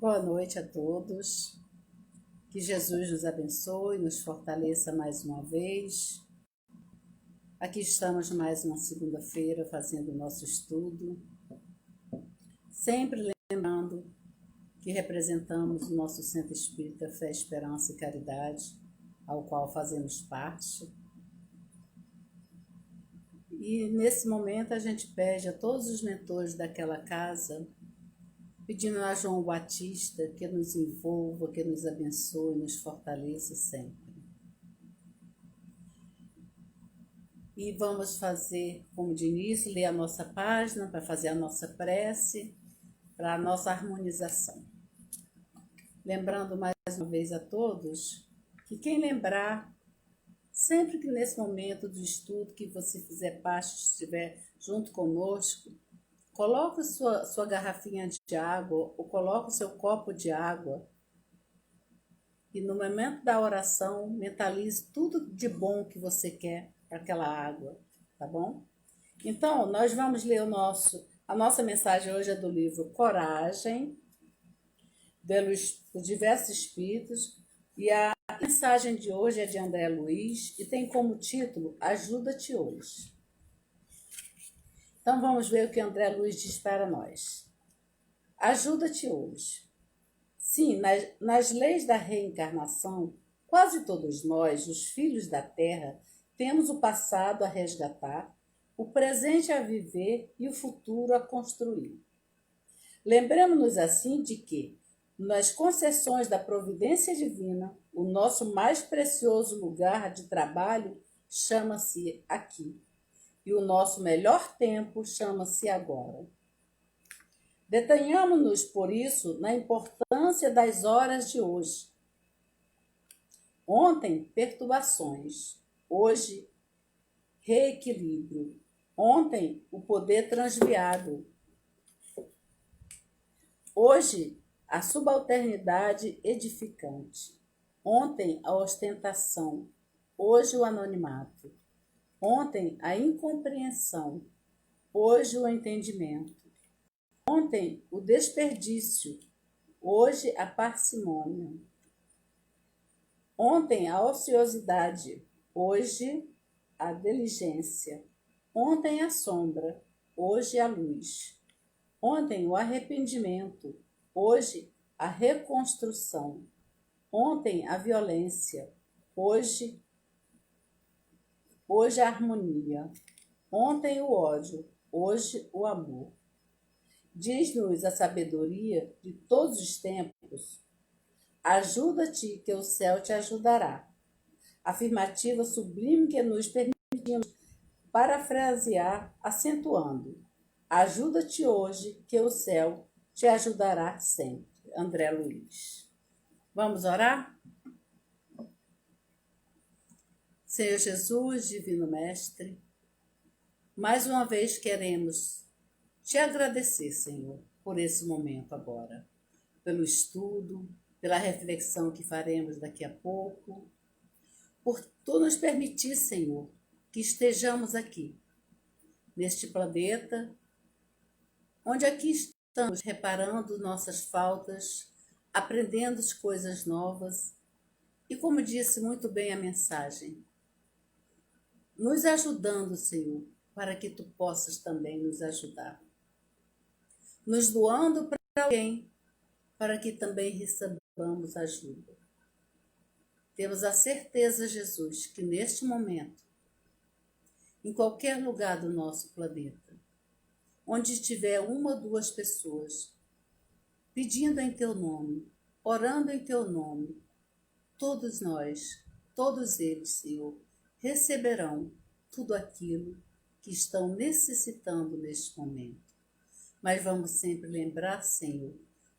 Boa noite a todos. Que Jesus nos abençoe, nos fortaleça mais uma vez. Aqui estamos mais uma segunda-feira fazendo o nosso estudo. Sempre lembrando que representamos o nosso Centro Espírita Fé, Esperança e Caridade, ao qual fazemos parte. E nesse momento a gente pede a todos os mentores daquela casa, pedindo a João Batista que nos envolva, que nos abençoe, nos fortaleça sempre. E vamos fazer, como de início, ler a nossa página para fazer a nossa prece, para a nossa harmonização. Lembrando mais uma vez a todos que quem lembrar, sempre que nesse momento do estudo que você fizer parte, estiver junto conosco, coloque sua garrafinha de água ou coloque o seu copo de água e no momento da oração mentalize tudo de bom que você quer para aquela água, tá bom? Então, nós vamos ler a nossa mensagem hoje é do livro Coragem, dos Diversos Espíritos, e a mensagem de hoje é de André Luiz e tem como título Ajuda-te hoje. Então vamos ver o que André Luiz diz para nós. Ajuda-te hoje. Sim, nas leis da reencarnação, quase todos nós, os filhos da Terra, temos o passado a resgatar, o presente a viver e o futuro a construir. Lembremos-nos assim de que, nas concessões da providência divina, o nosso mais precioso lugar de trabalho chama-se aqui. E o nosso melhor tempo chama-se agora. Detenhamo-nos, por isso, na importância das horas de hoje. Ontem, perturbações. Hoje, reequilíbrio. Ontem, o poder transviado. Hoje, a subalternidade edificante. Ontem, a ostentação. Hoje, o anonimato. Ontem, a incompreensão. Hoje, o entendimento. Ontem, o desperdício. Hoje, a parcimônia. Ontem, a ociosidade. Hoje, a diligência. Ontem, a sombra. Hoje, a luz. Ontem, o arrependimento. Hoje, a reconstrução. Ontem, a violência. Hoje, a harmonia. Ontem, o ódio. Hoje, o amor. Diz-nos a sabedoria de todos os tempos. Ajuda-te que o céu te ajudará. Afirmativa sublime que nos permitimos parafrasear acentuando. Ajuda-te hoje que o céu te ajudará sempre. André Luiz. Vamos orar? Senhor Jesus, Divino Mestre, mais uma vez queremos te agradecer, Senhor, por esse momento agora, pelo estudo, pela reflexão que faremos daqui a pouco, por tu nos permitir, Senhor, que estejamos aqui, neste planeta, onde aqui estamos reparando nossas faltas, aprendendo coisas novas e, como disse muito bem a mensagem, nos ajudando, Senhor, para que tu possas também nos ajudar. Nos doando para alguém, para que também recebamos ajuda. Temos a certeza, Jesus, que neste momento, em qualquer lugar do nosso planeta, onde estiver uma ou duas pessoas pedindo em teu nome, orando em teu nome, todos nós, todos eles, Senhor, receberão tudo aquilo que estão necessitando neste momento. Mas vamos sempre lembrar, Senhor,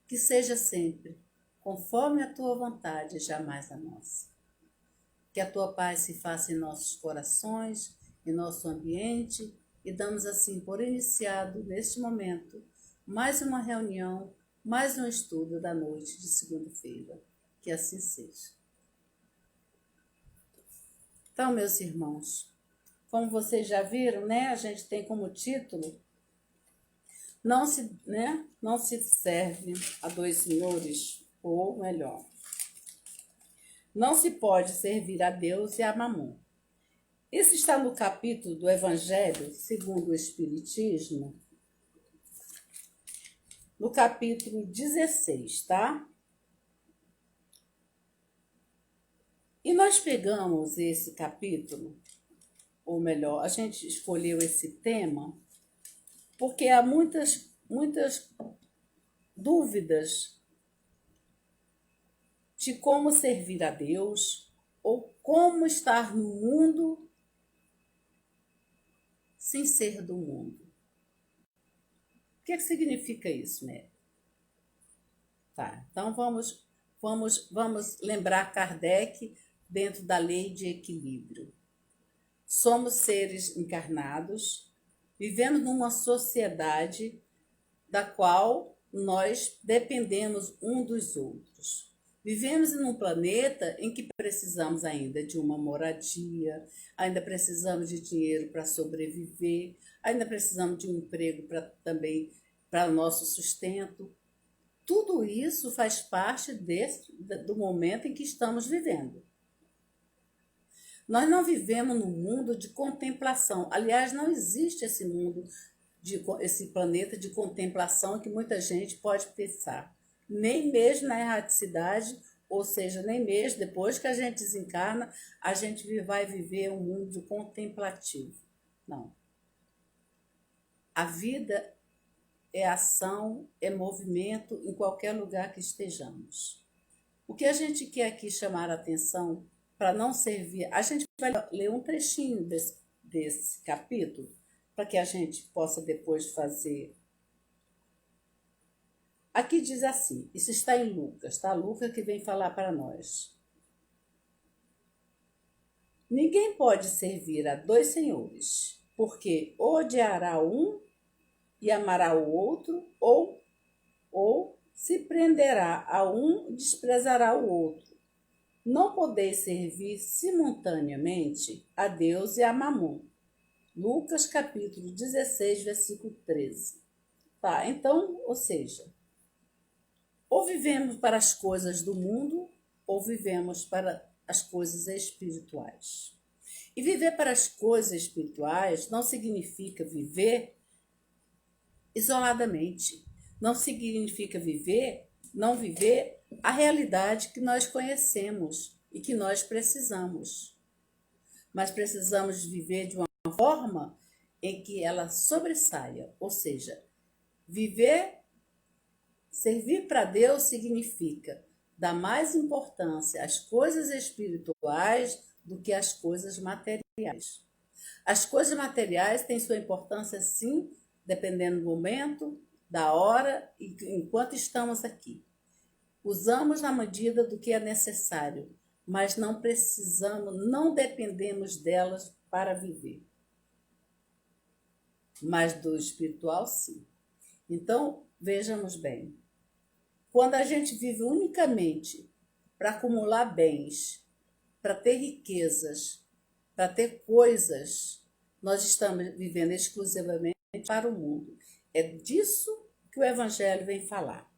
que seja sempre conforme a tua vontade, jamais a nossa. Que a tua paz se faça em nossos corações, em nosso ambiente, e damos assim por iniciado, neste momento, mais uma reunião, mais um estudo da noite de segunda-feira. Que assim seja. Então, meus irmãos, como vocês já viram, né, a gente tem como título não se serve a dois senhores, ou melhor, não se pode servir a Deus e a Mamon. Isso está no capítulo do Evangelho segundo o Espiritismo, no capítulo 16, tá? E nós pegamos esse capítulo, ou melhor, a gente escolheu esse tema porque há muitas dúvidas de como servir a Deus ou como estar no mundo sem ser do mundo. O que significa isso, né? Tá, então vamos lembrar Kardec dentro da lei de equilíbrio. Somos seres encarnados, vivendo numa sociedade da qual nós dependemos um dos outros. Vivemos em um planeta em que precisamos ainda de uma moradia, ainda precisamos de dinheiro para sobreviver, ainda precisamos de um emprego também para o nosso sustento. Tudo isso faz parte do momento em que estamos vivendo. Nós não vivemos num mundo de contemplação. Aliás, não existe esse mundo, esse planeta de contemplação que muita gente pode pensar. Nem mesmo na erraticidade, ou seja, nem mesmo depois que a gente desencarna, a gente vai viver um mundo contemplativo. Não. A vida é ação, é movimento em qualquer lugar que estejamos. O que a gente quer aqui chamar a atenção para não servir, a gente vai ler um trechinho desse capítulo para que a gente possa depois fazer. Aqui diz assim, isso está em Lucas, tá? Lucas que vem falar para nós. Ninguém pode servir a dois senhores, porque odiará um e amará o outro, ou se prenderá a um e desprezará o outro. Não podeis servir simultaneamente a Deus e a Mamon. Lucas capítulo 16, versículo 13. Tá, então, ou seja, ou vivemos para as coisas do mundo, ou vivemos para as coisas espirituais. E viver para as coisas espirituais não significa viver isoladamente. Não significa não viver a realidade que nós conhecemos e que nós precisamos. Mas precisamos viver de uma forma em que ela sobressaia, ou seja, servir para Deus significa dar mais importância às coisas espirituais do que às coisas materiais. As coisas materiais têm sua importância, sim, dependendo do momento, da hora e enquanto estamos aqui. Usamos na medida do que é necessário, mas não precisamos, não dependemos delas para viver. Mas do espiritual, sim. Então, vejamos bem. Quando a gente vive unicamente para acumular bens, para ter riquezas, para ter coisas, nós estamos vivendo exclusivamente para o mundo. É disso que o Evangelho vem falar.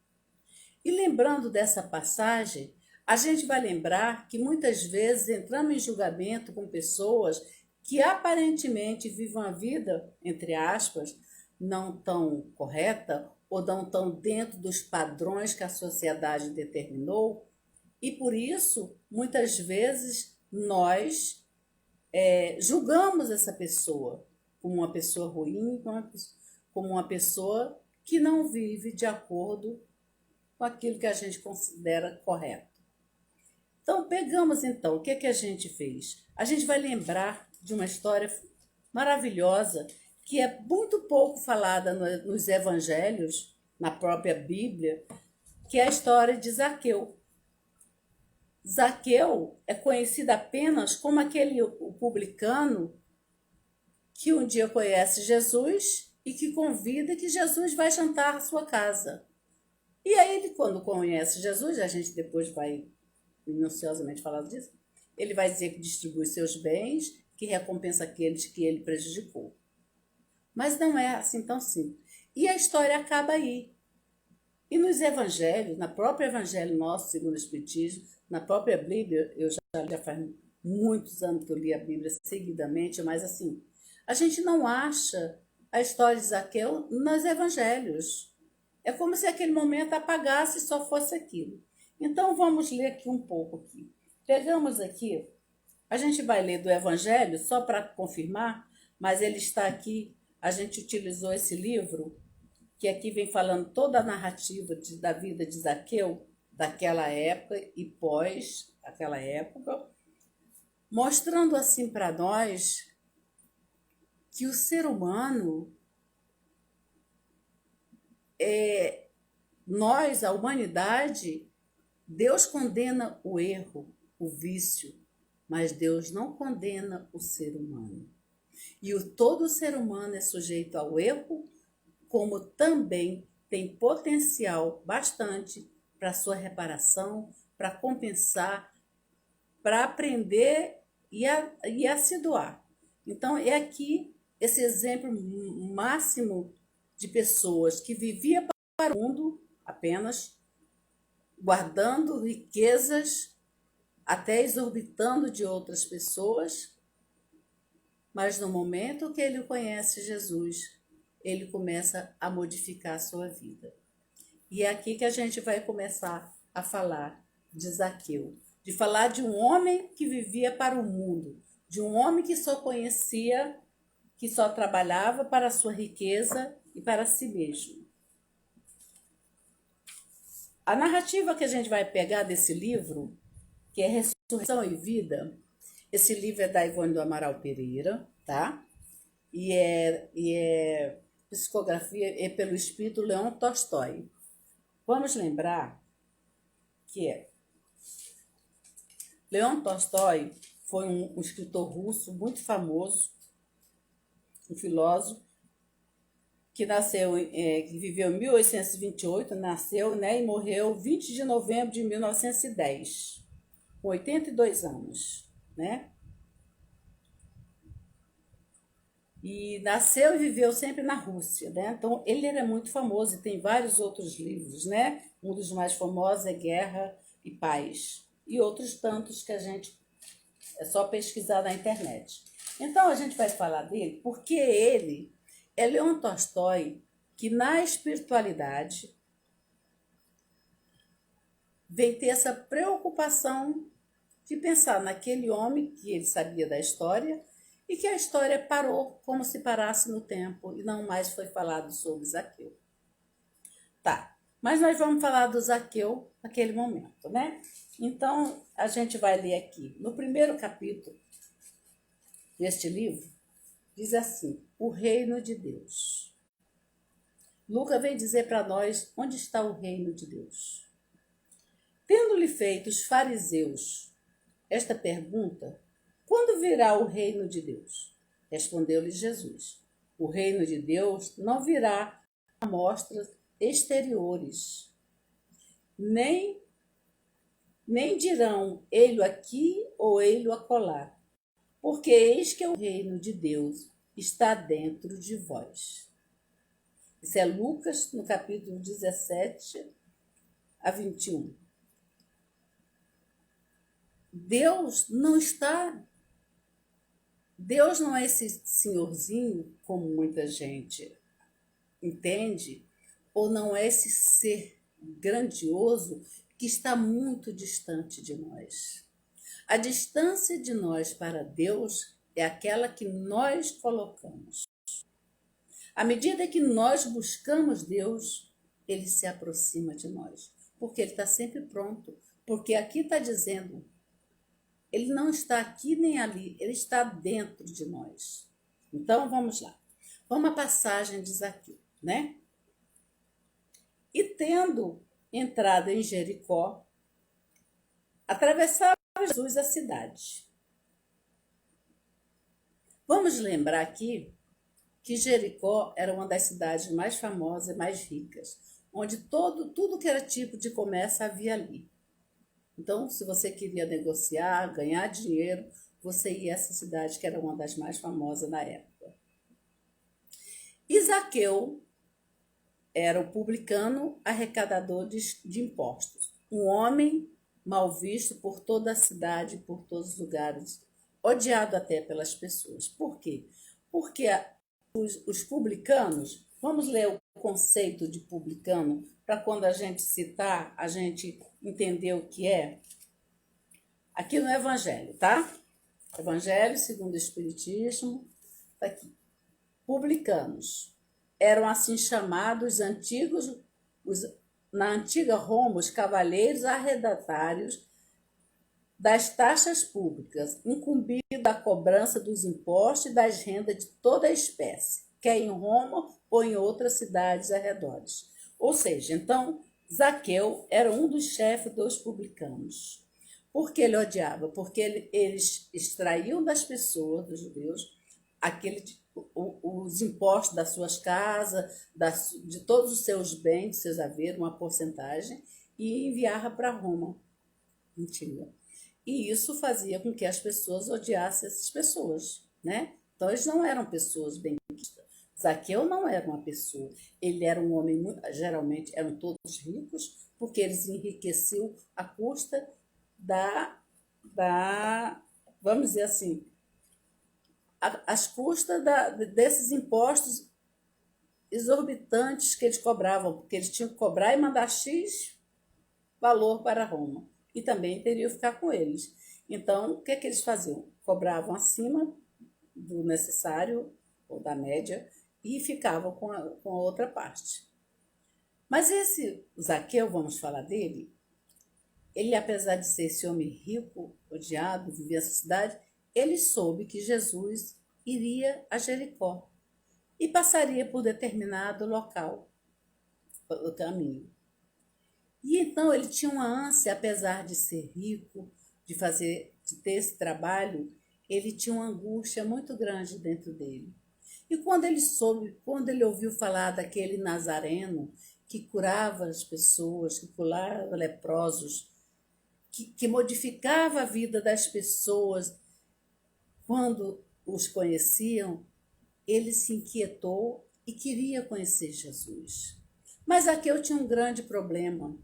E lembrando dessa passagem, a gente vai lembrar que muitas vezes entramos em julgamento com pessoas que aparentemente vivem uma vida, entre aspas, não tão correta ou não tão dentro dos padrões que a sociedade determinou, e por isso, muitas vezes, nós julgamos essa pessoa como uma pessoa ruim, como uma pessoa que não vive de acordo com aquilo que a gente considera correto. Então, pegamos então, o que a gente fez? A gente vai lembrar de uma história maravilhosa que é muito pouco falada nos evangelhos, na própria Bíblia, que é a história de Zaqueu. Zaqueu é conhecido apenas como o publicano que um dia conhece Jesus e que convida que Jesus vai jantar à sua casa. E aí ele, quando conhece Jesus, a gente depois vai minuciosamente falar disso, ele vai dizer que distribui seus bens, que recompensa aqueles que ele prejudicou. Mas não é assim tão simples. E a história acaba aí. E nos evangelhos, na própria evangelho nosso, segundo o Espiritismo, na própria Bíblia, eu já faz muitos anos que eu li a Bíblia seguidamente, mas assim, a gente não acha a história de Zaqueu nos evangelhos. É como se aquele momento apagasse e só fosse aquilo. Então vamos ler aqui um pouco aqui. Pegamos aqui, a gente vai ler do evangelho só para confirmar, mas ele está aqui, a gente utilizou esse livro que aqui vem falando toda a narrativa da vida de Zaqueu, daquela época e pós aquela época, mostrando assim para nós que o ser humano, nós, a humanidade, Deus condena o erro, o vício, mas Deus não condena o ser humano. E todo ser humano é sujeito ao erro, como também tem potencial bastante para sua reparação, para compensar, para aprender e a se doar. Então, é aqui esse exemplo máximo de pessoas que viviam para o mundo apenas, guardando riquezas, até exorbitando de outras pessoas, mas no momento que ele conhece Jesus, ele começa a modificar a sua vida. E é aqui que a gente vai começar a falar de Zaqueu, de falar de um homem que vivia para o mundo, de um homem que só conhecia, que só trabalhava para a sua riqueza e para si mesmo. A narrativa que a gente vai pegar desse livro, que é Ressurreição e Vida, esse livro é da Ivone do Amaral Pereira, tá? E é psicografia é pelo espírito Leon Tolstói. Vamos lembrar que Leon Tolstói foi um escritor russo muito famoso, um filósofo, que nasceu, que viveu em 1828, nasceu, né, e morreu 20 de novembro de 1910, com 82 anos, né? E nasceu e viveu sempre na Rússia, né? Então, ele era muito famoso e tem vários outros livros, né? Um dos mais famosos é Guerra e Paz. E outros tantos que a gente é só pesquisar na internet. Então, a gente vai falar dele porque ele é Leon Tolstói, que na espiritualidade vem ter essa preocupação de pensar naquele homem que ele sabia da história e que a história parou como se parasse no tempo e não mais foi falado sobre Zaqueu. Tá, mas nós vamos falar do Zaqueu naquele momento, né? Então, a gente vai ler aqui. No primeiro capítulo deste livro, diz assim, o reino de Deus. Lucas vem dizer para nós onde está o reino de Deus. Tendo-lhe feito os fariseus esta pergunta, quando virá o reino de Deus? Respondeu-lhe Jesus, o reino de Deus não virá a mostras exteriores, nem dirão ele aqui ou ele acolá, porque eis que o reino de Deus está dentro de vós. Isso é Lucas, no capítulo 17 a 21. Deus não é esse senhorzinho, como muita gente entende, ou não é esse ser grandioso que está muito distante de nós. A distância de nós para Deus é aquela que nós colocamos. À medida que nós buscamos Deus, ele se aproxima de nós, porque ele está sempre pronto. Porque aqui está dizendo, ele não está aqui nem ali, ele está dentro de nós. Então, vamos lá. Vamos à passagem de Zaqueu, né? E tendo entrado em Jericó, atravessava Jesus a cidade. Vamos lembrar aqui que Jericó era uma das cidades mais famosas e mais ricas, onde tudo que era tipo de comércio havia ali. Então, se você queria negociar, ganhar dinheiro, você ia a essa cidade que era uma das mais famosas na época. E Zaqueu era o publicano arrecadador de impostos. Um homem mal visto por toda a cidade, por todos os lugares, odiado até pelas pessoas. Por quê? Porque os publicanos, vamos ler o conceito de publicano, para quando a gente citar, a gente entender o que é. Aqui no Evangelho, tá? Evangelho segundo o Espiritismo, tá aqui. Publicanos eram assim chamados na antiga Roma, os cavaleiros arredatários das taxas públicas, incumbidos da cobrança dos impostos e das rendas de toda a espécie, quer em Roma ou em outras cidades arredores. Ou seja, então, Zaqueu era um dos chefes dos publicanos. Por que ele odiava? Porque eles extraíam das pessoas, dos judeus, os impostos das suas casas, de todos os seus bens, de seus haveres, uma porcentagem, e enviava para Roma. Mentira. E isso fazia com que as pessoas odiassem essas pessoas, né? Então, eles não eram pessoas bem-quistas. Zaqueu não era uma pessoa. Ele era um homem, geralmente eram todos ricos, porque eles enriqueciam à custa vamos dizer assim, às custas desses impostos exorbitantes que eles cobravam, porque eles tinham que cobrar e mandar X valor para Roma. E também teriam que ficar com eles. Então, o que é que eles faziam? Cobravam acima do necessário, ou da média, e ficavam com a outra parte. Mas esse Zaqueu, vamos falar dele, ele, apesar de ser esse homem rico, odiado, vivia nessa cidade, ele soube que Jesus iria a Jericó e passaria por determinado local, o caminho. E então ele tinha uma ânsia, apesar de ser rico, de ter esse trabalho, ele tinha uma angústia muito grande dentro dele. E quando ele ouviu falar daquele Nazareno que curava as pessoas, que curava leprosos, que modificava a vida das pessoas quando os conheciam, ele se inquietou e queria conhecer Jesus. Mas Zaqueu tinha um grande problema,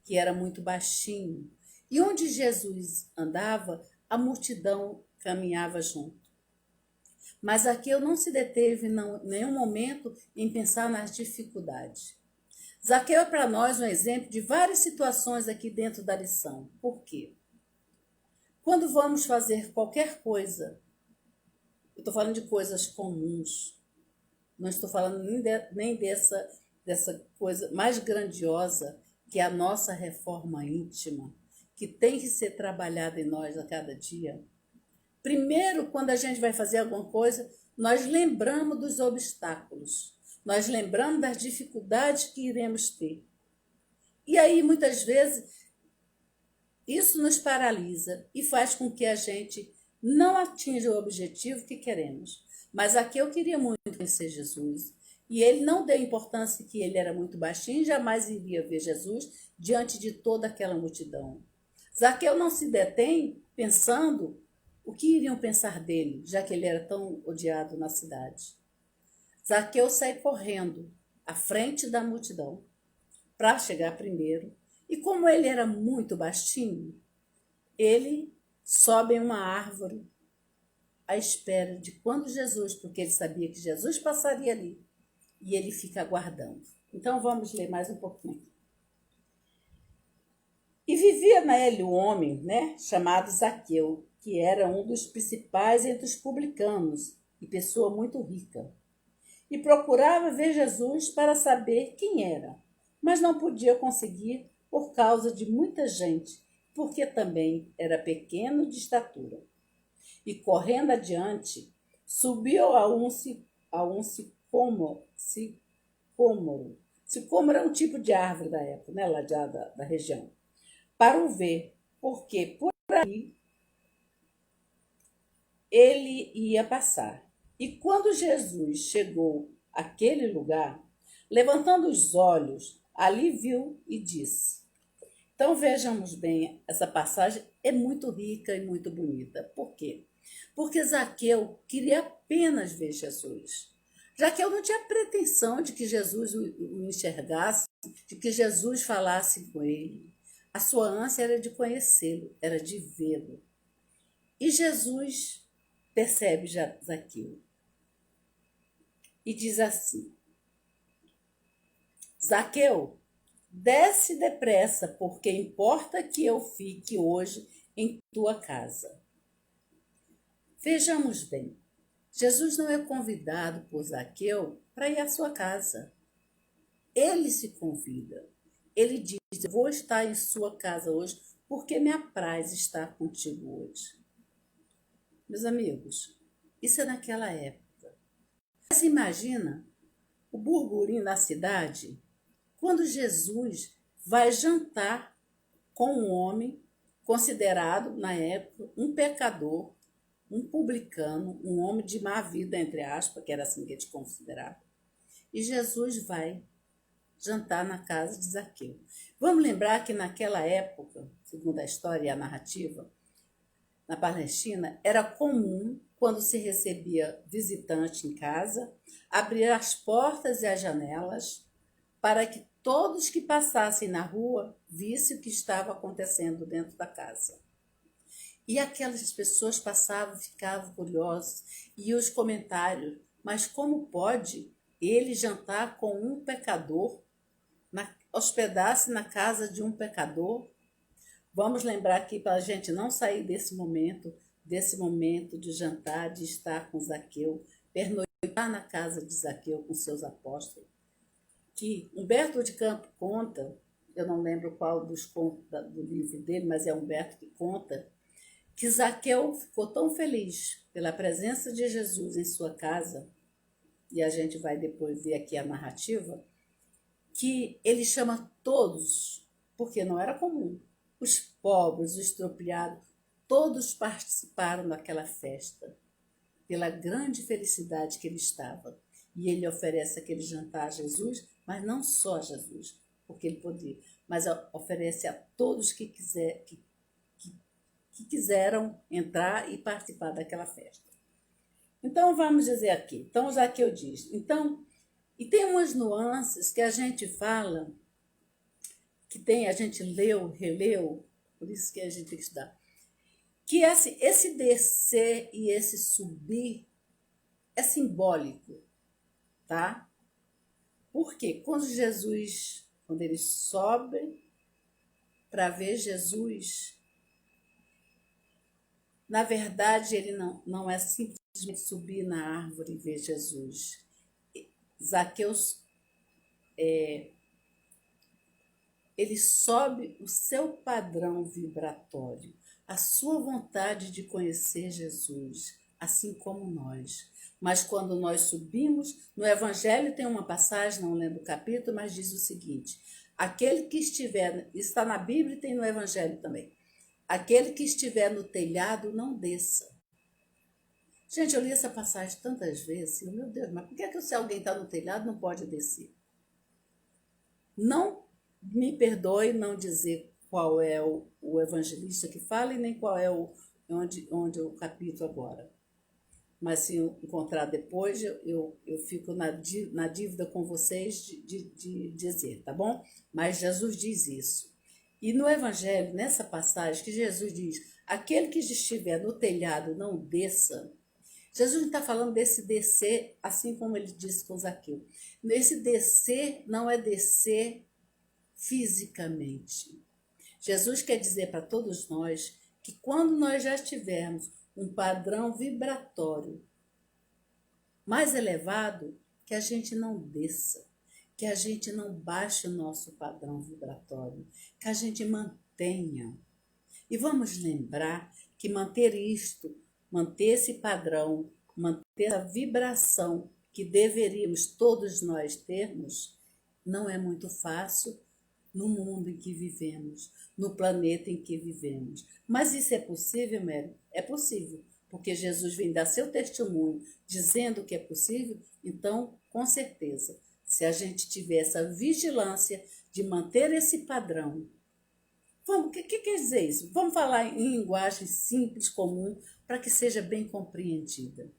que era muito baixinho. E onde Jesus andava, a multidão caminhava junto. Mas Zaqueu não se deteve em nenhum momento em pensar nas dificuldades. Zaqueu é para nós um exemplo de várias situações aqui dentro da lição. Por quê? Quando vamos fazer qualquer coisa, eu estou falando de coisas comuns, não estou falando nem dessa coisa mais grandiosa que é a nossa reforma íntima, que tem que ser trabalhada em nós a cada dia. Primeiro, quando a gente vai fazer alguma coisa, nós lembramos dos obstáculos, nós lembramos das dificuldades que iremos ter. E aí, muitas vezes, isso nos paralisa e faz com que a gente não atinja o objetivo que queremos. Mas aqui eu queria muito conhecer Jesus. E ele não deu importância que ele era muito baixinho, jamais iria ver Jesus diante de toda aquela multidão. Zaqueu não se detém pensando o que iriam pensar dele, já que ele era tão odiado na cidade. Zaqueu sai correndo à frente da multidão para chegar primeiro. E como ele era muito baixinho, ele sobe em uma árvore à espera de quando Jesus, porque ele sabia que Jesus passaria ali, e ele fica aguardando. Então vamos ler mais um pouquinho. E vivia nele um homem, chamado Zaqueu, que era um dos principais entre os publicanos e pessoa muito rica. E procurava ver Jesus para saber quem era, mas não podia conseguir por causa de muita gente, porque também era pequeno de estatura. E correndo adiante, subiu a um sicômoro. Sicômoro é um tipo de árvore da época, lá da região. Para o ver, porque por aí ele ia passar. E quando Jesus chegou àquele lugar, levantando os olhos, ali viu e disse. Então vejamos bem, essa passagem é muito rica e muito bonita. Por quê? Porque Zaqueu queria apenas ver Jesus. Zaqueu não tinha pretensão de que Jesus o enxergasse, de que Jesus falasse com ele. A sua ânsia era de conhecê-lo, era de vê-lo. E Jesus percebe Zaqueu e diz assim: Zaqueu, desce depressa, porque importa que eu fique hoje em tua casa. Vejamos bem, Jesus não é convidado por Zaqueu para ir à sua casa. Ele se convida. Ele diz: eu vou estar em sua casa hoje porque me apraz estar contigo hoje. Meus amigos, isso é naquela época. Mas imagina o burburinho na cidade quando Jesus vai jantar com um homem considerado, na época, um pecador, um publicano, um homem de má vida, entre aspas, que era assim que eles consideravam. E Jesus vai jantar na casa de Zaqueu. Vamos lembrar que naquela época, segundo a história e a narrativa, na Palestina, era comum, quando se recebia visitante em casa, abrir as portas e as janelas para que todos que passassem na rua vissem o que estava acontecendo dentro da casa. E aquelas pessoas passavam, ficavam curiosas, e os comentários: mas como pode ele jantar com um pecador, hospedar-se na casa de um pecador? Vamos lembrar aqui para a gente não sair desse momento de jantar, de estar com Zaqueu, pernoitar na casa de Zaqueu com seus apóstolos, que Humberto de Campos conta, eu não lembro qual dos contos do livro dele, mas é Humberto que conta, que Zaqueu ficou tão feliz pela presença de Jesus em sua casa, e a gente vai depois ver aqui a narrativa, que ele chama todos, porque não era comum, os pobres, os estropiados, todos participaram daquela festa, pela grande felicidade que ele estava. E ele oferece aquele jantar a Jesus, mas não só a Jesus, porque ele podia, mas oferece a todos que quiseram entrar e participar daquela festa. Então, vamos dizer aqui. Então, já que eu disse. Então, e tem umas nuances que a gente fala, a gente leu, releu, por isso que a gente tem que estudar, que esse descer e esse subir é simbólico, tá? Porque quando ele sobe para ver Jesus, na verdade, ele não é simplesmente subir na árvore e ver Jesus. Zaqueu, ele sobe o seu padrão vibratório, a sua vontade de conhecer Jesus, assim como nós. Mas quando nós subimos, no Evangelho tem uma passagem, não lembro o capítulo, mas diz o seguinte: aquele que estiver, está na Bíblia e tem no Evangelho também, aquele que estiver no telhado, não desça. Gente, eu li essa passagem tantas vezes, meu Deus, mas por que se alguém está no telhado não pode descer? Não me perdoe não dizer qual é o evangelista que fala e nem qual é onde o capítulo agora. Mas se eu encontrar depois, eu fico na dívida com vocês de dizer, tá bom? Mas Jesus diz isso. E no Evangelho, nessa passagem, que Jesus diz: aquele que estiver no telhado não desça. Jesus não está falando desse descer, assim como ele disse com Zaqueu. Esse descer não é descer fisicamente. Jesus quer dizer para todos nós que quando nós já tivermos um padrão vibratório mais elevado, que a gente não desça, que a gente não baixe o nosso padrão vibratório, que a gente mantenha. E vamos lembrar que manter esse padrão, manter a vibração que deveríamos todos nós termos, não é muito fácil no mundo em que vivemos, no planeta em que vivemos. Mas isso é possível, Mary? É possível, porque Jesus vem dar seu testemunho dizendo que é possível, então, com certeza, se a gente tiver essa vigilância de manter esse padrão. O que quer dizer isso? Vamos falar em linguagem simples, comum, para que seja bem compreendida.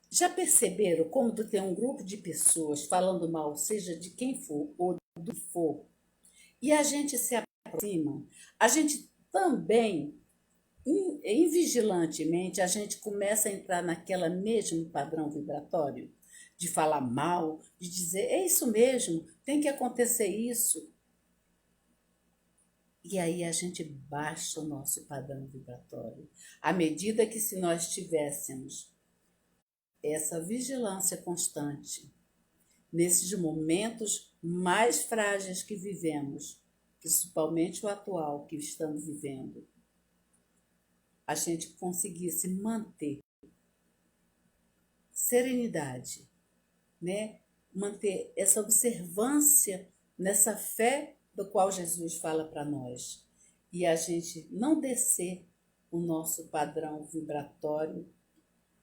Já perceberam como tem um grupo de pessoas falando mal, seja de quem for ou do que for, e a gente se aproxima, a gente também, invigilantemente, a gente começa a entrar naquela mesmo padrão vibratório, de falar mal, de dizer, é isso mesmo, tem que acontecer isso. E aí a gente baixa o nosso padrão vibratório. À medida que se nós tivéssemos essa vigilância constante, nesses momentos mais frágeis que vivemos, principalmente o atual que estamos vivendo, a gente conseguisse manter serenidade, né? Manter essa observância nessa fé do qual Jesus fala para nós. E a gente não descer o nosso padrão vibratório,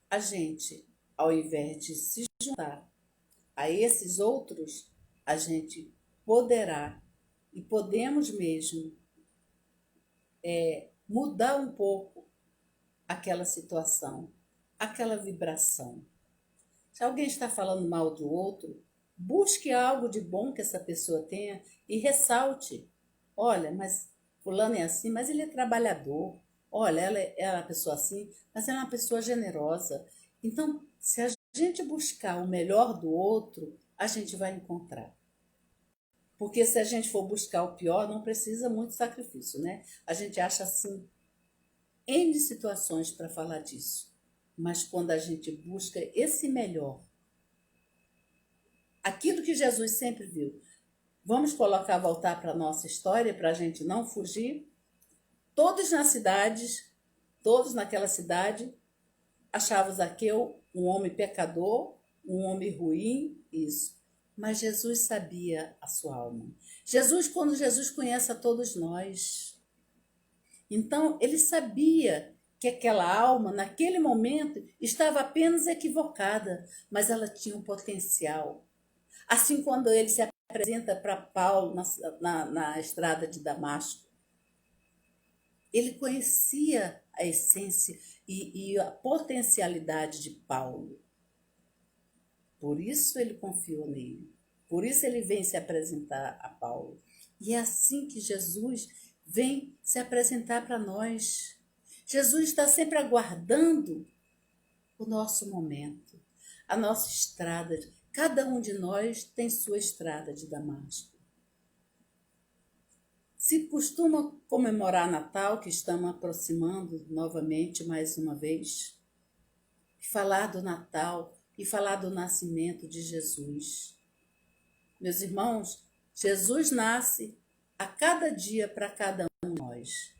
a gente, ao invés de se juntar a esses outros, a gente poderá e podemos mesmo mudar um pouco aquela situação, aquela vibração. Se alguém está falando mal do outro, busque algo de bom que essa pessoa tenha e ressalte. Olha, mas fulano é assim, mas ele é trabalhador. Olha, ela é uma pessoa assim, mas ela é uma pessoa generosa. Então, se a gente buscar o melhor do outro, a gente vai encontrar. Porque se a gente for buscar o pior, não precisa muito sacrifício, né? A gente acha assim N situações para falar disso. Mas quando a gente busca esse melhor, aquilo que Jesus sempre viu, vamos voltar para a nossa história, para a gente não fugir. Todos nas cidades, todos naquela cidade, achavam Zaqueu um homem pecador, um homem ruim, isso. Mas Jesus sabia a sua alma. Quando Jesus conhece a todos nós, então ele sabia que aquela alma, naquele momento, estava apenas equivocada, mas ela tinha um potencial. Assim, quando ele se apresenta para Paulo na estrada de Damasco, ele conhecia a essência e a potencialidade de Paulo. Por isso ele confiou nele. Por isso ele vem se apresentar a Paulo. E é assim que Jesus vem se apresentar para nós. Jesus está sempre aguardando o nosso momento, a nossa estrada. Cada um de nós tem sua estrada de Damasco. Se costuma comemorar Natal, que estamos aproximando novamente mais uma vez, falar do Natal e falar do nascimento de Jesus. Meus irmãos, Jesus nasce a cada dia para cada um de nós.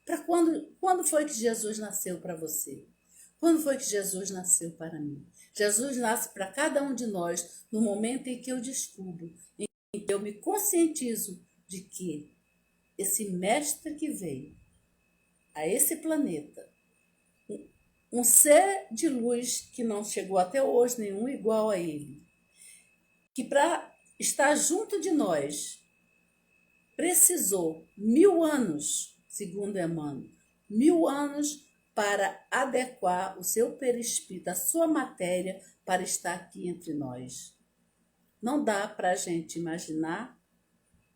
Para quando foi que Jesus nasceu para você? Quando foi que Jesus nasceu para mim? Jesus nasce para cada um de nós no momento em que eu descubro, em que eu me conscientizo de que esse mestre que veio a esse planeta, um ser de luz que não chegou até hoje nenhum igual a ele, que para estar junto de nós precisou 1000 anos, segundo Emmanuel, 1000 anos para adequar o seu perispírito, a sua matéria, para estar aqui entre nós. Não dá para a gente imaginar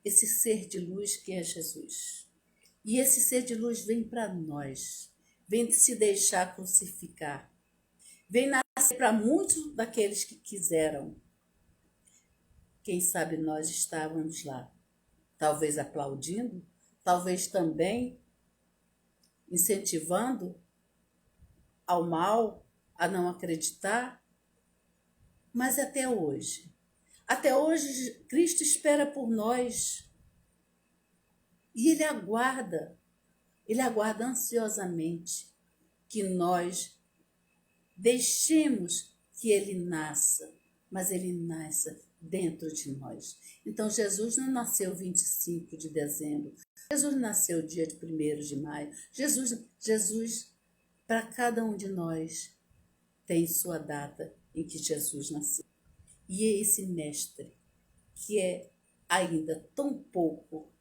esse ser de luz que é Jesus. E esse ser de luz vem para nós, vem se deixar crucificar, vem nascer para muitos daqueles que quiseram. Quem sabe nós estávamos lá, talvez aplaudindo, talvez também incentivando ao mal, a não acreditar, mas até hoje Cristo espera por nós e ele aguarda ansiosamente que nós deixemos que ele nasça, mas ele nasça dentro de nós. Então, Jesus não nasceu 25 de dezembro, Jesus nasceu dia de 1º de maio. Jesus, para cada um de nós, tem sua data em que Jesus nasceu. E é esse mestre, que é ainda tão pouco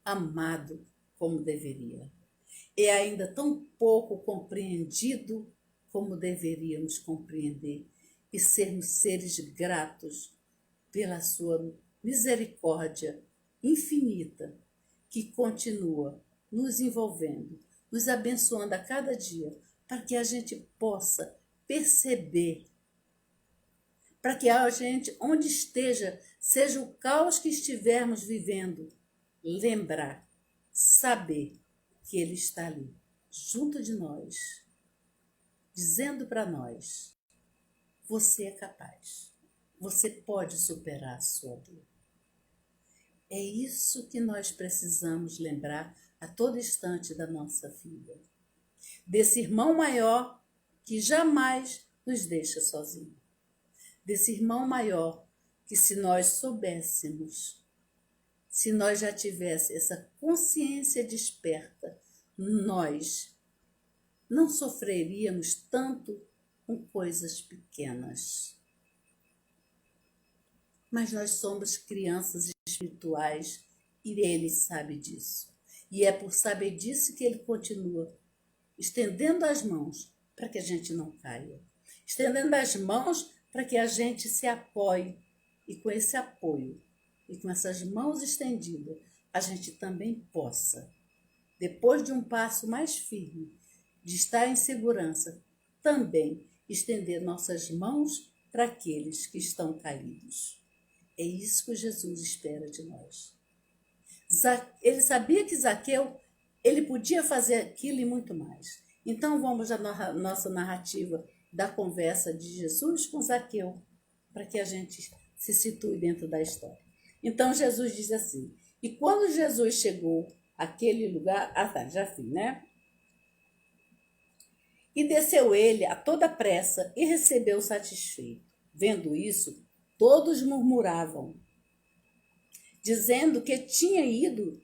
amado como deveria. é ainda tão pouco compreendido como deveríamos compreender e sermos seres gratos pela sua misericórdia infinita que continua nos envolvendo, nos abençoando a cada dia, para que a gente possa perceber, para que a gente, onde esteja, seja o caos que estivermos vivendo, lembrar, saber que Ele está ali, junto de nós, dizendo para nós: você é capaz, você pode superar a sua dor. É isso que nós precisamos lembrar a todo instante da nossa vida. Desse irmão maior que jamais nos deixa sozinhos. Desse irmão maior que, se nós soubéssemos, se nós já tivéssemos essa consciência desperta, nós não sofreríamos tanto com coisas pequenas. Mas nós somos crianças espirituais e Ele sabe disso. E é por saber disso que Ele continua estendendo as mãos para que a gente não caia. Estendendo as mãos para que a gente se apoie. E com esse apoio e com essas mãos estendidas, a gente também possa, depois de um passo mais firme, de estar em segurança, também estender nossas mãos para aqueles que estão caídos. É isso que Jesus espera de nós. Ele sabia que Zaqueu, ele podia fazer aquilo e muito mais. Então vamos à nossa narrativa da conversa de Jesus com Zaqueu, para que a gente se situe dentro da história. Então Jesus diz assim: e quando Jesus chegou àquele lugar, já fui, né? E desceu ele a toda pressa e recebeu satisfeito. Vendo isso, todos murmuravam, dizendo que tinha ido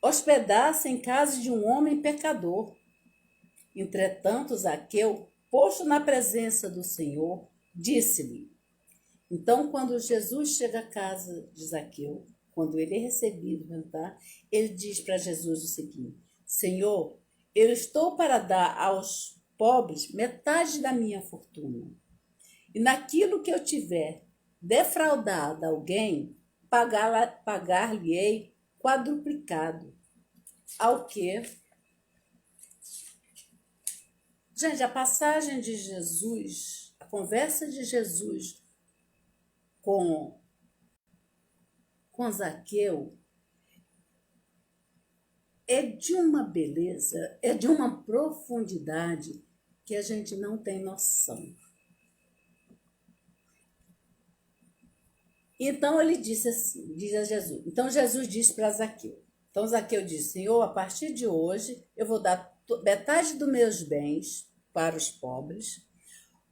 hospedar-se em casa de um homem pecador. Entretanto, Zaqueu, posto na presença do Senhor, disse-lhe. Então, quando Jesus chega à casa de Zaqueu, quando ele é recebido, ele diz para Jesus o seguinte: Senhor, eu estou para dar aos pobres metade da minha fortuna. E naquilo que eu tiver defraudado alguém, pagar-lhe-ei quadruplicado. Ao que? Gente, a passagem de Jesus, a conversa de Jesus com Zaqueu é de uma beleza, é de uma profundidade que a gente não tem noção. Então ele disse assim, diz a Jesus. Então Jesus disse para Zaqueu. Então Zaqueu disse: Senhor, a partir de hoje eu vou dar metade dos meus bens para os pobres,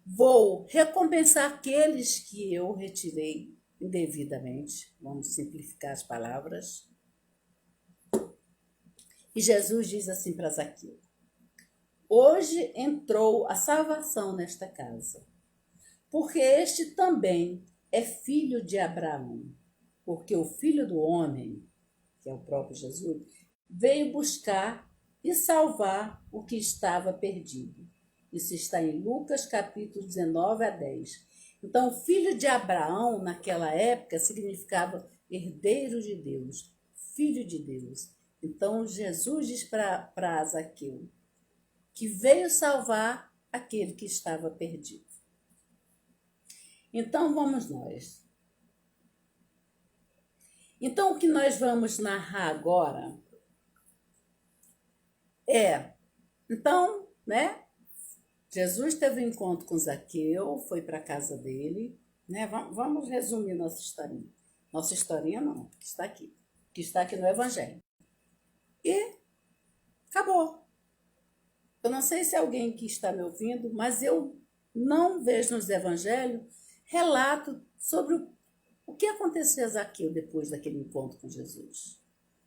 vou recompensar aqueles que eu retirei indevidamente, vamos simplificar as palavras. E Jesus diz assim para Zaqueu: hoje entrou a salvação nesta casa, porque este também é filho de Abraão, porque o Filho do Homem, que é o próprio Jesus, veio buscar e salvar o que estava perdido. Isso está em Lucas, capítulo 19 a 10. Então, filho de Abraão, naquela época, significava herdeiro de Deus, filho de Deus. Então, Jesus diz para Zaqueu que veio salvar aquele que estava perdido. Então, vamos nós. Então, o que nós vamos narrar agora é, então, né? Jesus teve um encontro com Zaqueu, foi para a casa dele, né? Vamos resumir nossa historinha. Nossa historinha não, que está aqui no Evangelho. E acabou. Eu não sei se é alguém que está me ouvindo, mas eu não vejo nos Evangelhos relato sobre o que aconteceu a Zaqueu depois daquele encontro com Jesus.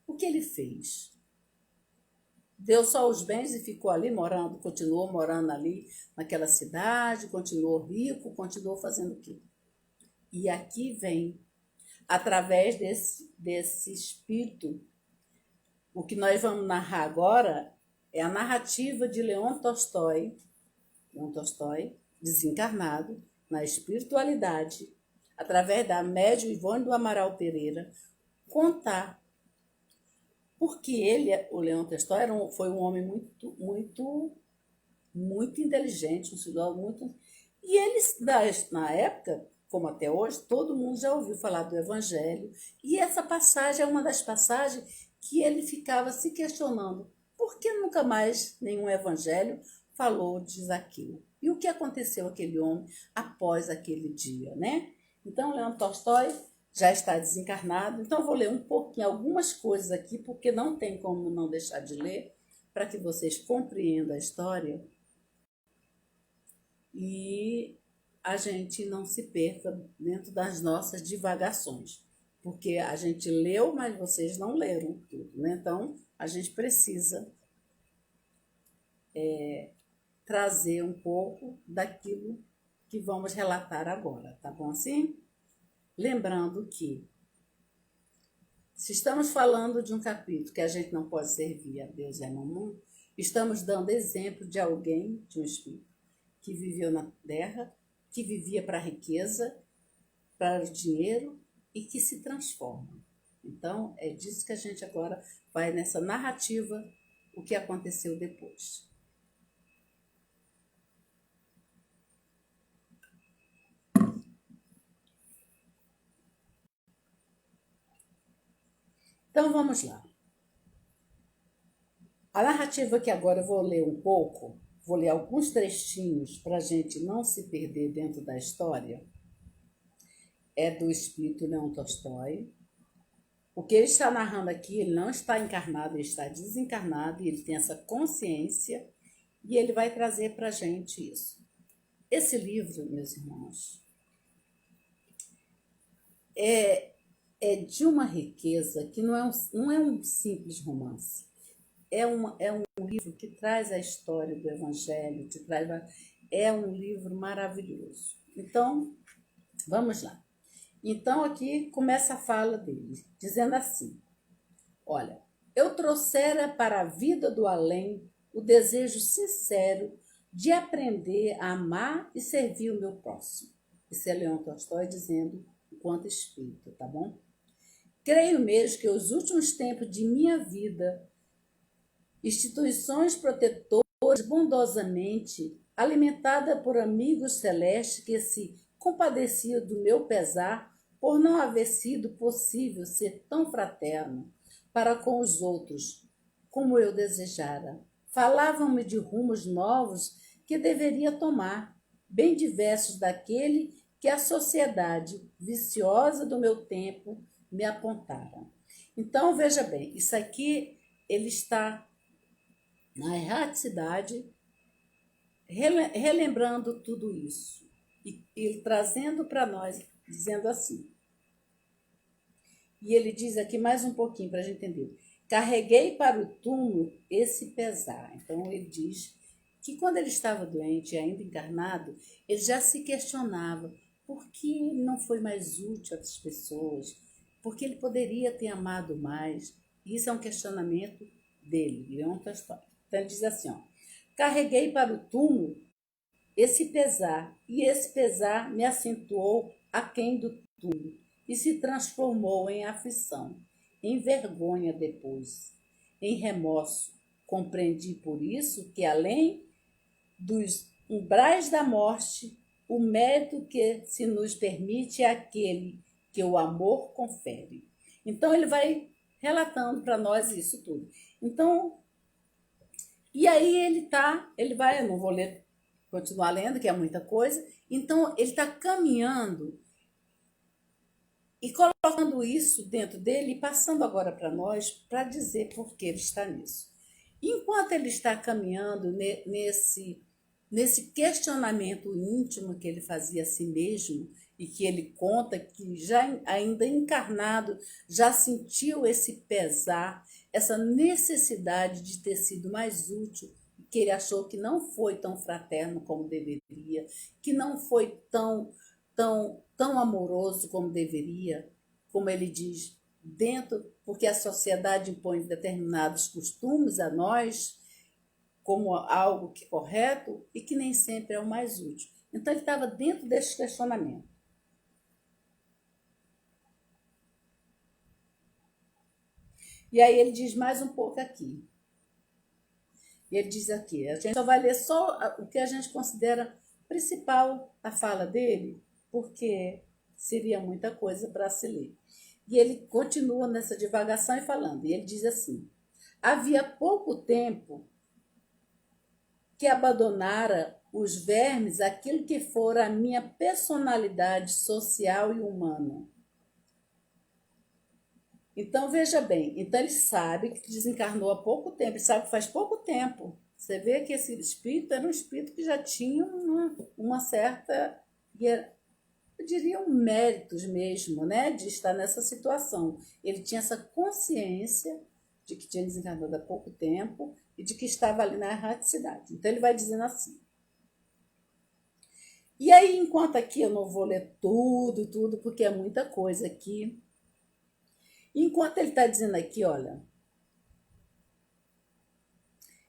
O que ele fez? Deu só os bens e ficou ali morando, continuou morando ali naquela cidade, continuou rico, continuou fazendo o quê? E aqui vem, através desse espírito, o que nós vamos narrar agora é a narrativa de Leon Tolstói, desencarnado, na espiritualidade, através da médium Ivone do Amaral Pereira, contar. Porque ele, o Leon Tolstói, foi um homem muito inteligente, um cidadão muito. E eles, na época, como até hoje, todo mundo já ouviu falar do Evangelho. E essa passagem é uma das passagens que ele ficava se questionando. Por que nunca mais nenhum Evangelho falou de Zaqueu? E o que aconteceu àquele homem após aquele dia, né? Então, Leon Tolstói já está desencarnado. Então, vou ler um pouquinho, algumas coisas aqui, porque não tem como não deixar de ler, para que vocês compreendam a história e a gente não se perca dentro das nossas divagações. Porque a gente leu, mas vocês não leram tudo, né? Então, a gente precisa trazer um pouco daquilo que vamos relatar agora, tá bom assim? Lembrando que, se estamos falando de um capítulo que a gente não pode servir a Deus e a Mamon, estamos dando exemplo de alguém, de um espírito, que viveu na terra, que vivia para a riqueza, para o dinheiro e que se transforma. Então, é disso que a gente agora vai nessa narrativa, o que aconteceu depois. Então, vamos lá. A narrativa que agora eu vou ler um pouco, vou ler alguns trechinhos para a gente não se perder dentro da história, é do espírito Leon Tolstói. O que ele está narrando aqui, ele não está encarnado, ele está desencarnado e ele tem essa consciência e ele vai trazer para a gente isso. Esse livro, meus irmãos, é de uma riqueza que não é um simples romance. É um livro que traz a história do Evangelho, é um livro maravilhoso. Então, vamos lá. Então, aqui começa a fala dele, dizendo assim: olha, eu trouxera para a vida do além o desejo sincero de aprender a amar e servir o meu próximo. Isso é Leon Tolstói dizendo enquanto espírito, tá bom? Creio mesmo que os últimos tempos de minha vida, instituições protetoras bondosamente alimentadas por amigos celestes que se compadeciam do meu pesar por não haver sido possível ser tão fraterno para com os outros como eu desejara. Falavam-me de rumos novos que deveria tomar, bem diversos daquele que a sociedade viciosa do meu tempo me apontara. Então, veja bem, isso aqui ele está na erraticidade, relembrando tudo isso e trazendo para nós, dizendo assim. E ele diz aqui mais um pouquinho para a gente entender. Carreguei para o túmulo esse pesar. Então ele diz que quando ele estava doente e ainda encarnado, ele já se questionava por que não foi mais útil às pessoas, porque ele poderia ter amado mais. Isso é um questionamento dele, Leon Tolstói. Então ele diz assim, ó, carreguei para o túmulo esse pesar, e esse pesar me acentuou aquém do túmulo, e se transformou em aflição, em vergonha depois, em remorso. Compreendi por isso que, além dos umbrais da morte, o mérito que se nos permite é aquele que o amor confere. Então, ele vai relatando para nós isso tudo. Então, e aí ele vai, eu não vou ler, continuar lendo, que é muita coisa. Então, ele está caminhando e colocando isso dentro dele e passando agora para nós para dizer por que ele está nisso. Enquanto ele está caminhando nesse questionamento íntimo que ele fazia a si mesmo e que ele conta que já ainda encarnado já sentiu esse pesar, essa necessidade de ter sido mais útil, que ele achou que não foi tão fraterno como deveria, que não foi tão amoroso como deveria, como ele diz, porque a sociedade impõe determinados costumes a nós, como algo que é correto e que nem sempre é o mais útil. Então ele estava dentro desse questionamento. E aí ele diz mais um pouco aqui. E ele diz aqui, a gente só vai ler só o que a gente considera principal a fala dele, porque seria muita coisa para se ler. E ele continua nessa divagação e falando, e ele diz assim: havia pouco tempo que abandonara os vermes aquilo que fora a minha personalidade social e humana. Então, veja bem, então ele sabe que desencarnou há pouco tempo, ele sabe que faz pouco tempo. Você vê que esse espírito era um espírito que já tinha uma certa, eu diria, méritos mesmo, né, de estar nessa situação. Ele tinha essa consciência de que tinha desencarnado há pouco tempo e de que estava ali na erraticidade. Então ele vai dizendo assim. E aí, enquanto aqui eu não vou ler tudo, porque é muita coisa aqui. Enquanto ele está dizendo aqui, olha,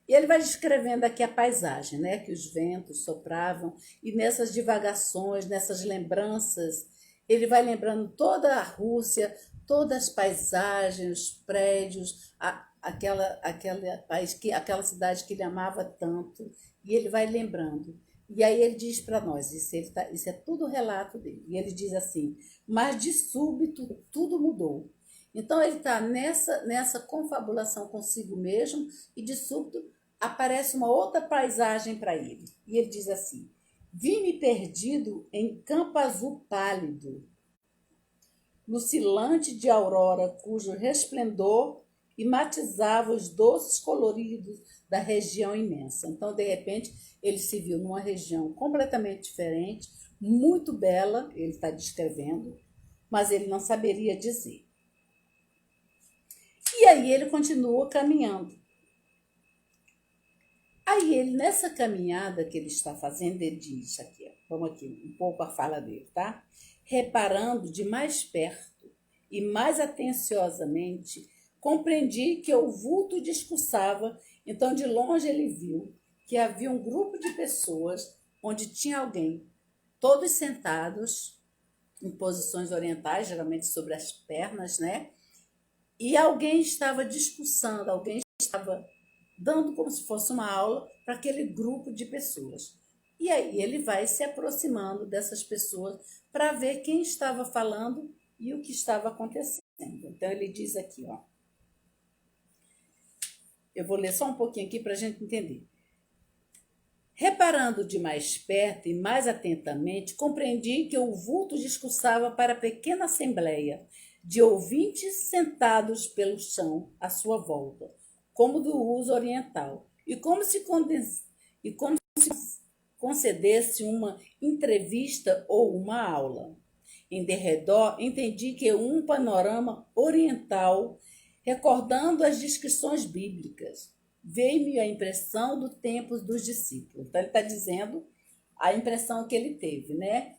e ele vai descrevendo aqui a paisagem, né? Que os ventos sopravam, e nessas divagações, nessas lembranças, ele vai lembrando toda a Rússia, todas as paisagens, os prédios, aquela cidade que ele amava tanto, e ele vai lembrando. E aí ele diz para nós, isso é tudo relato dele, e ele diz assim, mas de súbito tudo mudou. Então ele está nessa confabulação consigo mesmo e de súbito aparece uma outra paisagem para ele. E ele diz assim: vi-me perdido em campo azul pálido, lucilante de aurora, cujo resplendor e matizava os doces coloridos da região imensa. Então, de repente, ele se viu numa região completamente diferente, muito bela, ele está descrevendo, mas ele não saberia dizer. E aí ele continua caminhando. Aí ele, nessa caminhada que ele está fazendo, ele diz aqui, vamos aqui, um pouco a fala dele, tá? Reparando de mais perto e mais atenciosamente, compreendi que o vulto discursava, então de longe ele viu que havia um grupo de pessoas onde tinha alguém, todos sentados em posições orientais, geralmente sobre as pernas, né? E alguém estava discursando, alguém estava dando como se fosse uma aula para aquele grupo de pessoas. E aí ele vai se aproximando dessas pessoas para ver quem estava falando e o que estava acontecendo. Então ele diz aqui, ó. Eu vou ler só um pouquinho aqui para a gente entender. Reparando de mais perto e mais atentamente, compreendi que o vulto discursava para a pequena assembleia de ouvintes sentados pelo chão à sua volta, como do uso oriental, e como se concedesse uma entrevista ou uma aula. Em derredor, entendi que um panorama oriental, recordando as descrições bíblicas, veio-me a impressão do tempo dos discípulos. Então, ele está dizendo a impressão que ele teve, né?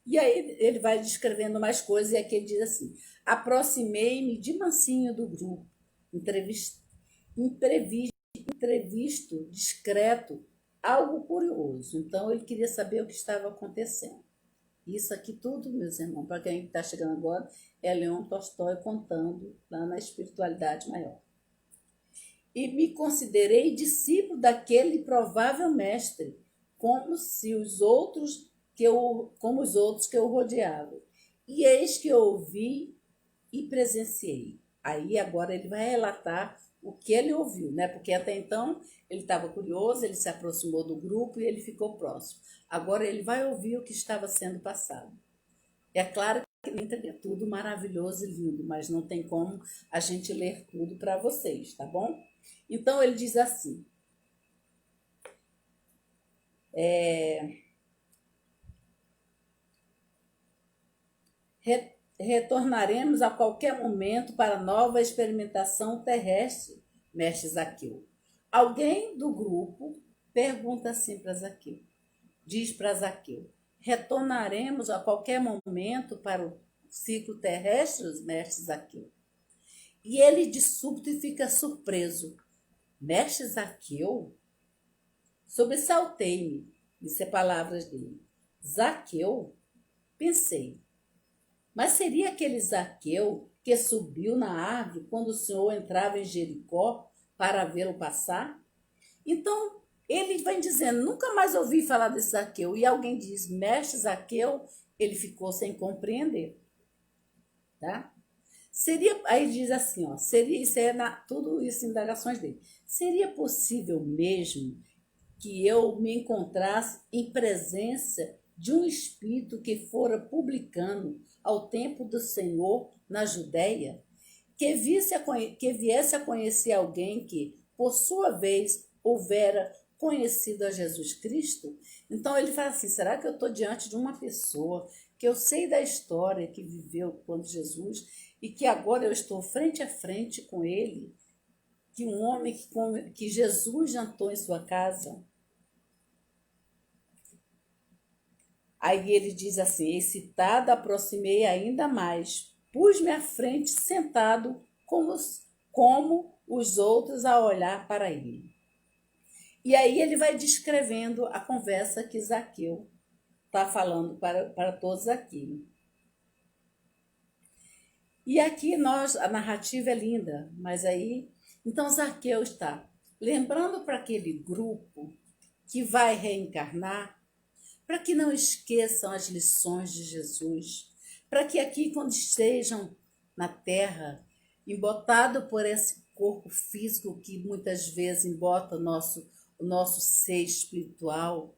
E aí ele vai descrevendo mais coisas, e aqui ele diz assim: aproximei-me de mansinho do grupo, imprevisto, discreto, algo curioso. Então ele queria saber o que estava acontecendo. Isso aqui tudo, meus irmãos, para quem está chegando agora, é Leon Tolstói contando lá na espiritualidade maior. E me considerei discípulo daquele provável mestre, como os outros que eu rodeava. E eis que ouvi e presenciei. Aí agora ele vai relatar o que ele ouviu, né? Porque até então ele estava curioso, ele se aproximou do grupo e ele ficou próximo. Agora ele vai ouvir o que estava sendo passado. É claro que é tudo maravilhoso e lindo, mas não tem como a gente ler tudo para vocês, tá bom? Então ele diz assim: retornaremos a qualquer momento para nova experimentação terrestre, mestre Zaqueu. Alguém do grupo pergunta assim para Zaqueu, diz para Zaqueu: retornaremos a qualquer momento para o ciclo terrestre, mestre Zaqueu? E ele de súbito fica surpreso. Mestre Zaqueu? Sobressaltei-me, disse as palavras dele. Zaqueu? Pensei. Mas seria aquele Zaqueu que subiu na árvore quando o Senhor entrava em Jericó para vê-lo passar? Então, ele vai dizendo, nunca mais ouvi falar desse Zaqueu. E alguém diz, mestre Zaqueu, ele ficou sem compreender. Tá? Seria, aí diz assim, ó, seria, isso é tudo isso indagações dele. Seria possível mesmo que eu me encontrasse em presença de um espírito que fora publicano ao tempo do Senhor na Judéia, que viesse a conhecer alguém que, por sua vez, houvera conhecido a Jesus Cristo? Então ele fala assim, será que eu estou diante de uma pessoa que eu sei da história que viveu quando Jesus e que agora eu estou frente a frente com ele, que um homem que Jesus jantou em sua casa? Aí ele diz assim, excitado, aproximei ainda mais, pus-me à frente, sentado como os outros a olhar para ele. E aí ele vai descrevendo a conversa que Zaqueu está falando para todos aqui. E aqui a narrativa é linda, mas aí, então Zaqueu está lembrando para aquele grupo que vai reencarnar, para que não esqueçam as lições de Jesus, para que aqui, quando estejam na terra, embotado por esse corpo físico que muitas vezes embota o nosso ser espiritual,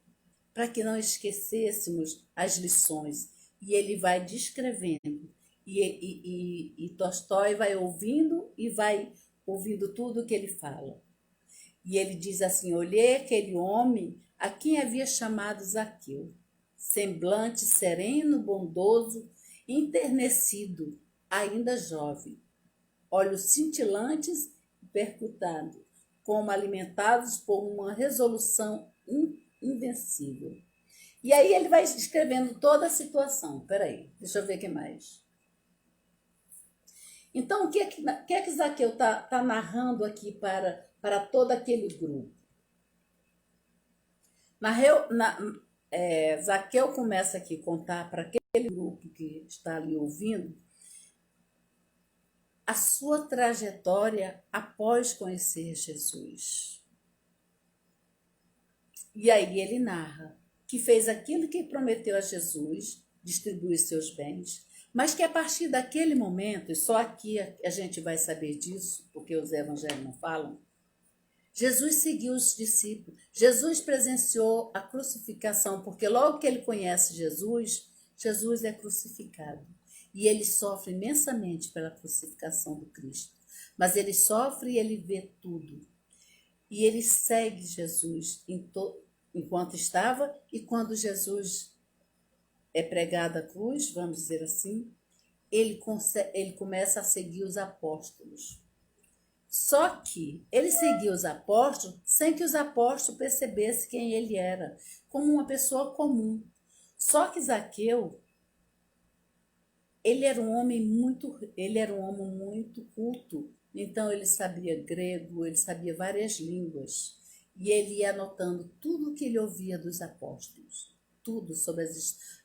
para que não esquecêssemos as lições. E ele vai descrevendo, e Tolstói vai ouvindo e vai ouvindo tudo o que ele fala. E ele diz assim, olhei aquele homem a quem havia chamado Zaqueu, semblante sereno, bondoso, enternecido, ainda jovem, olhos cintilantes e percutados, como alimentados por uma resolução invencível. E aí ele vai escrevendo toda a situação. Peraí, deixa eu ver o que mais. Então, o que é que Zaqueu está narrando aqui para todo aquele grupo? Zaqueu começa aqui a contar para aquele grupo que está ali ouvindo a sua trajetória após conhecer Jesus. E aí ele narra que fez aquilo que prometeu a Jesus, distribuir seus bens, mas que a partir daquele momento, e só aqui a gente vai saber disso, porque os evangelhos não falam, Jesus seguiu os discípulos. Jesus presenciou a crucificação, porque logo que ele conhece Jesus, Jesus é crucificado. E ele sofre imensamente pela crucificação do Cristo. Mas ele sofre e ele vê tudo. E ele segue Jesus enquanto estava, e quando Jesus é pregado à cruz, vamos dizer assim, ele começa a seguir os apóstolos. Só que ele seguia os apóstolos sem que os apóstolos percebessem quem ele era, como uma pessoa comum. Só que Zaqueu, ele era um homem muito culto. Então ele sabia grego, ele sabia várias línguas. E ele ia anotando tudo o que ele ouvia dos apóstolos, tudo sobre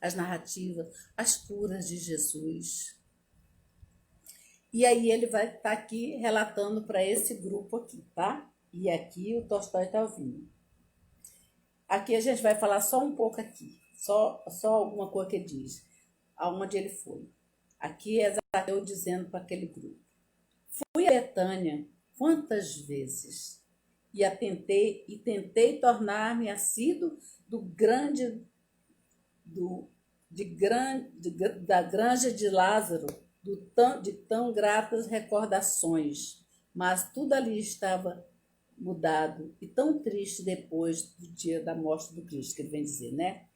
as narrativas, as curas de Jesus. E aí ele vai estar aqui relatando para esse grupo aqui, tá? E aqui o Tolstói está ouvindo. Aqui a gente vai falar só um pouco aqui, só alguma coisa que ele diz, aonde ele foi. Aqui é Zaqueu dizendo para aquele grupo. Fui a Betânia quantas vezes tentei tornar-me assíduo da granja de Lázaro, de tão gratas recordações, mas tudo ali estava mudado e tão triste depois do dia da morte do Cristo, que ele vem dizer, né?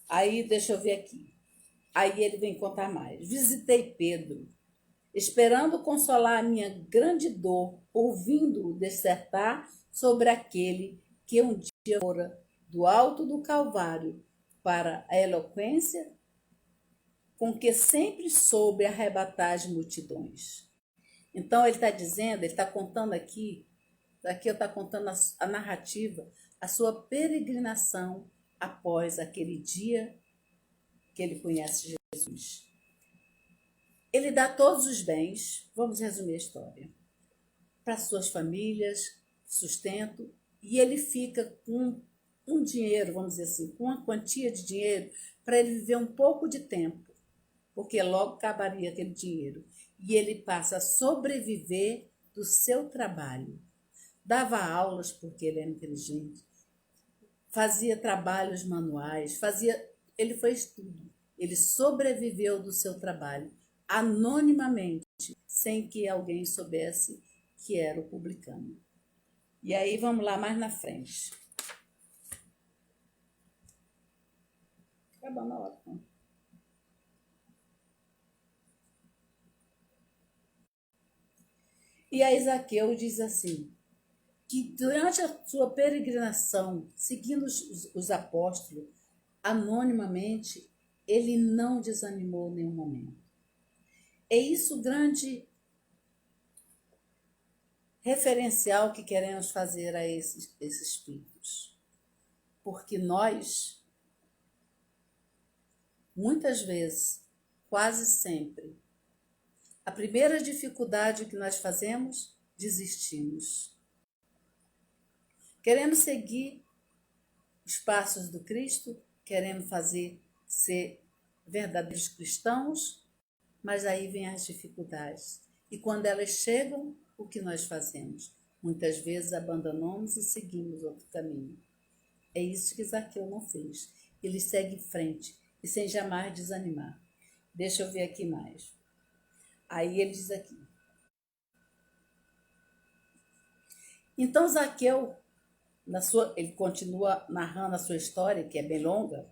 Aí, deixa eu ver aqui. Aí ele vem contar mais. Visitei Pedro, esperando consolar a minha grande dor, ouvindo-o dissertar sobre aquele que um dia fora do alto do Calvário para a eloquência com que sempre soube arrebatar as multidões. Então ele está dizendo, ele está contando aqui eu está contando a narrativa, a sua peregrinação após aquele dia que ele conhece Jesus. Ele dá todos os bens, vamos resumir a história, para suas famílias, sustento, e ele fica com um dinheiro, vamos dizer assim, com uma quantia de dinheiro para ele viver um pouco de tempo, porque logo acabaria aquele dinheiro. E ele passa a sobreviver do seu trabalho. Dava aulas, porque ele era inteligente, fazia trabalhos manuais, ele fez tudo. Ele sobreviveu do seu trabalho, anonimamente, sem que alguém soubesse que era o publicano. E aí vamos lá mais na frente. Acabando a hora. E aí Zaqueu diz assim, que durante a sua peregrinação, seguindo os apóstolos, anonimamente, ele não desanimou em nenhum momento. É isso o grande referencial que queremos fazer a esses espíritos. Porque nós, muitas vezes, quase sempre, a primeira dificuldade que nós fazemos, desistimos. Queremos seguir os passos do Cristo, queremos ser verdadeiros cristãos, mas aí vem as dificuldades. E quando elas chegam, o que nós fazemos? Muitas vezes abandonamos e seguimos outro caminho. É isso que Zaqueu não fez. Ele segue em frente e sem jamais desanimar. Deixa eu ver aqui mais. Aí ele diz aqui. Então Zaqueu, ele continua narrando a sua história, que é bem longa.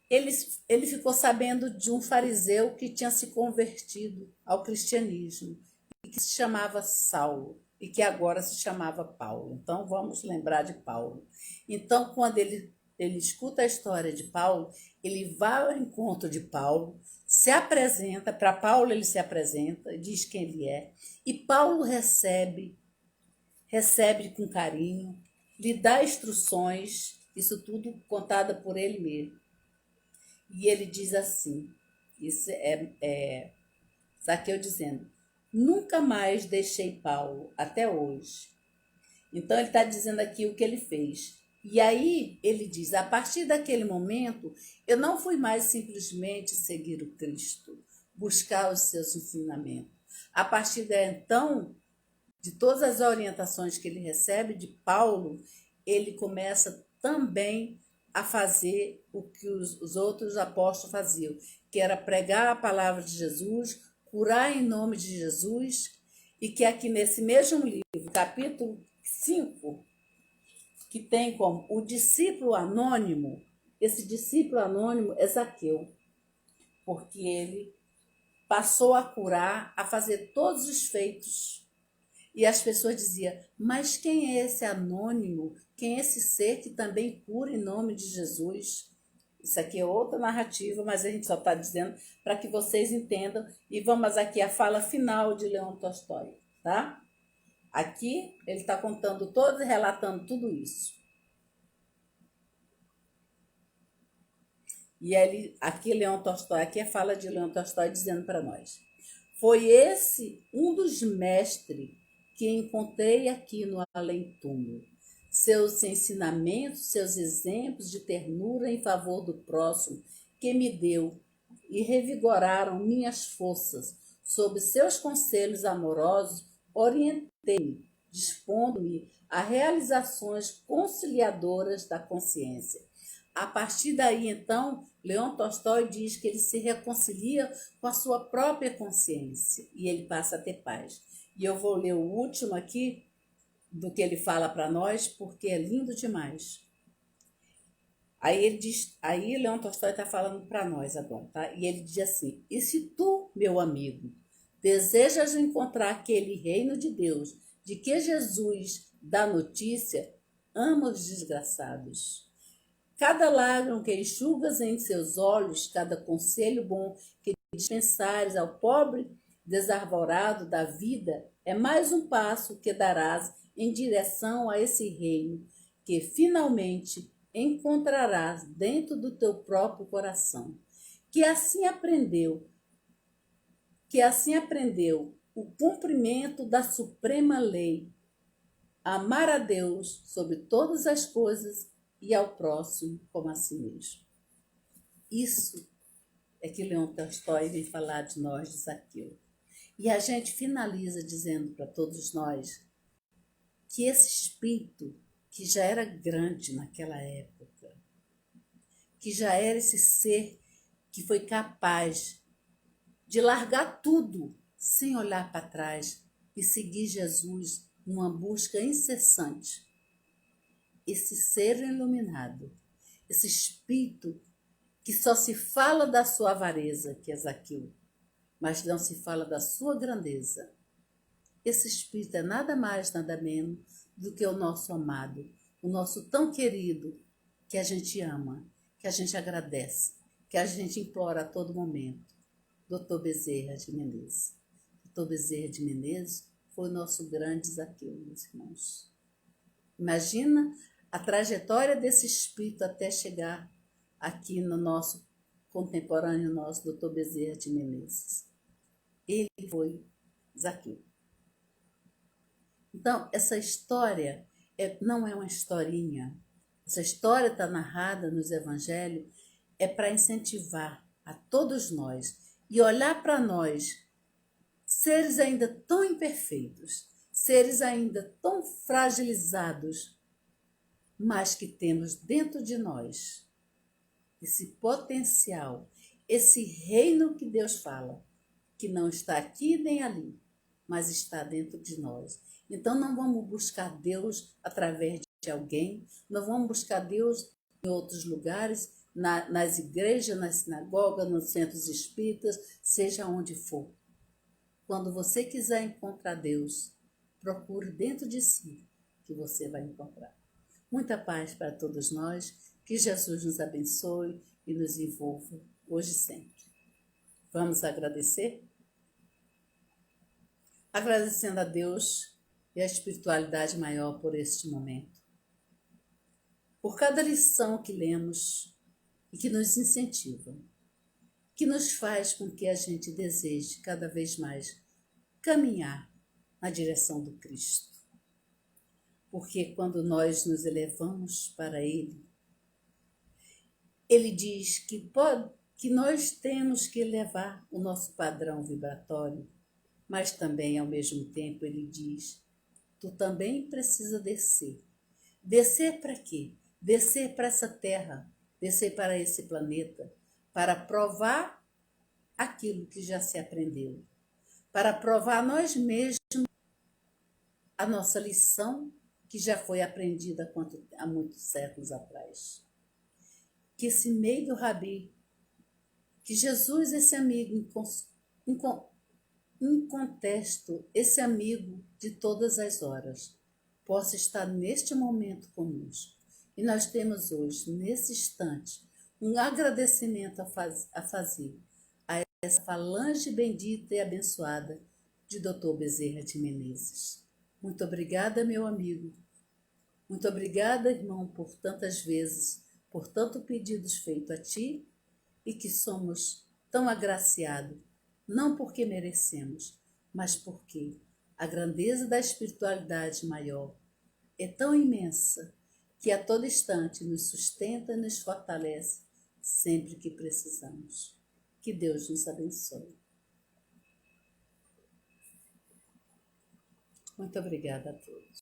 Ele ficou sabendo de um fariseu que tinha se convertido ao cristianismo e que se chamava Saulo e que agora se chamava Paulo. Então vamos lembrar de Paulo. Então quando ele escuta a história de Paulo, ele vai ao encontro de Paulo, se apresenta, para Paulo ele se apresenta, diz quem ele é, e Paulo recebe com carinho, lhe dá instruções, isso tudo contada por ele mesmo. E ele diz assim, isso é Zaqueu dizendo, nunca mais deixei Paulo, até hoje. Então ele está dizendo aqui o que ele fez. E aí ele diz, a partir daquele momento, eu não fui mais simplesmente seguir o Cristo, buscar os seus ensinamentos. A partir de então, de todas as orientações que ele recebe de Paulo, ele começa também a fazer o que os outros apóstolos faziam, que era pregar a palavra de Jesus, curar em nome de Jesus, e que aqui nesse mesmo livro, capítulo 5, que tem como o discípulo anônimo, esse discípulo anônimo é Zaqueu, porque ele passou a curar, a fazer todos os feitos. E as pessoas diziam, mas quem é esse anônimo? Quem é esse ser que também cura em nome de Jesus? Isso aqui é outra narrativa, mas a gente só está dizendo para que vocês entendam. E vamos aqui à fala final de Leão Tolstói, tá? Aqui ele está contando todo, relatando tudo isso. E aqui Leão Tolstói, aqui é a fala de Leão Tolstói dizendo para nós. Foi esse um dos mestres que encontrei aqui no além-túmulo. Seus ensinamentos, seus exemplos de ternura em favor do próximo que me deu e revigoraram minhas forças. Sob seus conselhos amorosos, orientei-me, dispondo-me a realizações conciliadoras da consciência. A partir daí, então, Leão Tolstói diz que ele se reconcilia com a sua própria consciência e ele passa a ter paz. E eu vou ler o último aqui do que ele fala para nós, porque é lindo demais. Aí ele diz, aí Leão Tolstói está falando para nós agora, tá? E ele diz assim: e se tu, meu amigo, desejas encontrar aquele reino de Deus, de que Jesus dá notícia, ama os desgraçados. Cada lágrima que enxugas em seus olhos, cada conselho bom que dispensares ao pobre, desarvorado da vida é mais um passo que darás em direção a esse reino que finalmente encontrarás dentro do teu próprio coração. Que assim aprendeu o cumprimento da suprema lei, amar a Deus sobre todas as coisas e ao próximo como a si mesmo. Isso é que Leon Tolstói vem falar de nós, de Zaqueu. E a gente finaliza dizendo para todos nós que esse espírito, que já era grande naquela época, que já era esse ser que foi capaz de largar tudo sem olhar para trás e seguir Jesus numa busca incessante. Esse ser iluminado, esse espírito que só se fala da sua avareza, que é Zaqueu, mas não se fala da sua grandeza. Esse espírito é nada mais, nada menos do que o nosso amado, o nosso tão querido, que a gente ama, que a gente agradece, que a gente implora a todo momento. Dr. Bezerra de Menezes. Dr. Bezerra de Menezes foi o nosso grande Zaqueu, meus irmãos. Imagina a trajetória desse espírito até chegar aqui no nosso contemporâneo, nosso Dr. Bezerra de Menezes. Ele foi Zaqueu. Então, essa história não é uma historinha. Essa história está narrada nos evangelhos, é para incentivar a todos nós e olhar para nós, seres ainda tão imperfeitos, seres ainda tão fragilizados, mas que temos dentro de nós esse potencial, esse reino que Deus fala, que não está aqui nem ali, mas está dentro de nós. Então não vamos buscar Deus através de alguém, não vamos buscar Deus em outros lugares, nas igrejas, nas sinagogas, nos centros espíritas, seja onde for. Quando você quiser encontrar Deus, procure dentro de si que você vai encontrar. Muita paz para todos nós, que Jesus nos abençoe e nos envolva hoje e sempre. Vamos agradecer? Agradecendo a Deus e a espiritualidade maior por este momento. Por cada lição que lemos e que nos incentiva, que nos faz com que a gente deseje cada vez mais caminhar na direção do Cristo. Porque quando nós nos elevamos para Ele, Ele diz que nós temos que elevar o nosso padrão vibratório, mas também, ao mesmo tempo, Ele diz, tu também precisa descer. Descer para quê? Descer para essa terra, descer para esse planeta, para provar aquilo que já se aprendeu, para provar a nós mesmos a nossa lição que já foi aprendida há muitos séculos atrás. Que esse meio do Rabi, que Jesus, esse amigo incontesto, esse amigo de todas as horas, possa estar neste momento conosco. E nós temos hoje, nesse instante, um agradecimento a fazer a essa falange bendita e abençoada de Dr. Bezerra de Menezes. Muito obrigada, meu amigo. Muito obrigada, irmão, por tantas vezes, por tantos pedidos feitos a ti e que somos tão agraciados, não porque merecemos, mas porque a grandeza da espiritualidade maior é tão imensa que a todo instante nos sustenta e nos fortalece sempre que precisamos. Que Deus nos abençoe. Muito obrigada a todos.